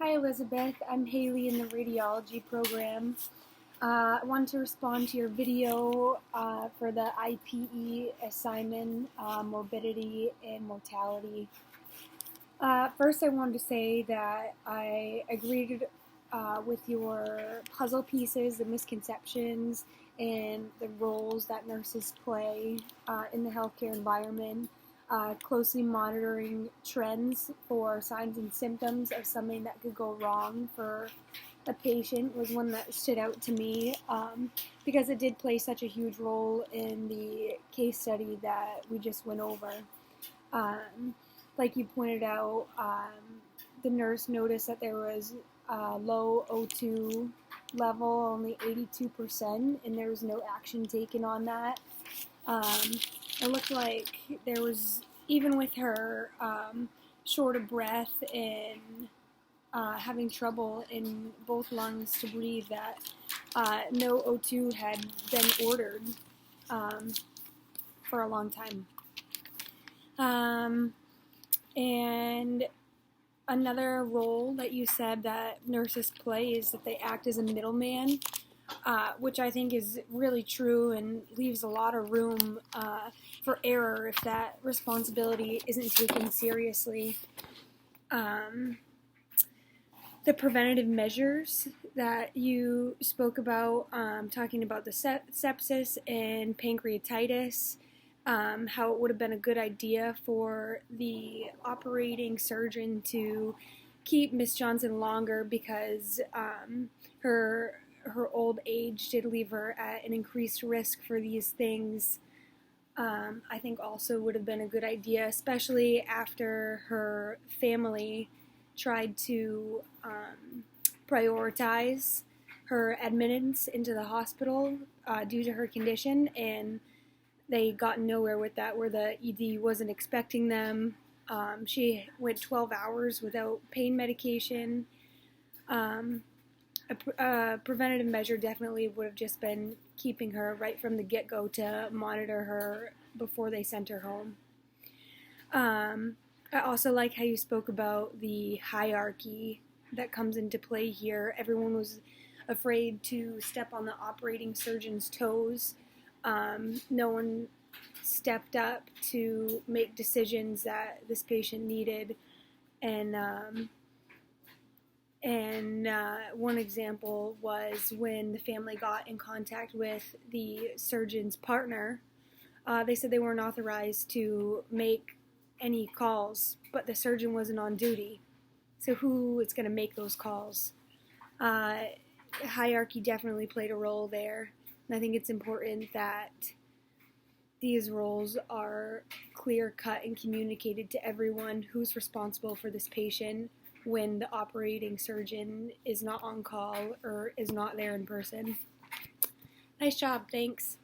Hi Elizabeth, I'm Haley in the radiology program. I wanted to respond to your video for the IPE assignment, morbidity and mortality. First, I wanted to say that I agreed with your puzzle pieces, the misconceptions, and the roles that nurses play in the healthcare environment. Closely monitoring trends for signs and symptoms of something that could go wrong for a patient was one that stood out to me because it did play such a huge role in the case study that we just went over. Um, like you pointed out, the nurse noticed that there was low O2 level, only 82%, and there was no action taken on that. It looked like there was, even with her short of breath and having trouble in both lungs to breathe, that no O2 had been ordered um, for a long time. And another role that you said that nurses play is that they act as a middleman, which I think is really true and leaves a lot of room for error if that responsibility isn't taken seriously. The preventative measures that you spoke about, talking about the sepsis and pancreatitis, how it would have been a good idea for the operating surgeon to keep Miss Johnson longer because her old age did leave her at an increased risk for these things. I think also would have been a good idea, especially after her family tried to prioritize her admittance into the hospital due to her condition, and they got nowhere with that, where the ED wasn't expecting them. She went 12 hours without pain medication. A preventative measure definitely would have just been keeping her right from the get-go to monitor her before they sent her home. I also like how you spoke about the hierarchy that comes into play here. Everyone was afraid to step on the operating surgeon's toes. No one stepped up to make decisions that this patient needed. And one example was when the family got in contact with the surgeon's partner. They said they weren't authorized to make any calls, but the surgeon wasn't on duty. So who is going to make those calls? Hierarchy definitely played a role there. And I think it's important that these roles are clear-cut and communicated to everyone who's responsible for this patient when the operating surgeon is not on call or is not there in person. Nice job, thanks.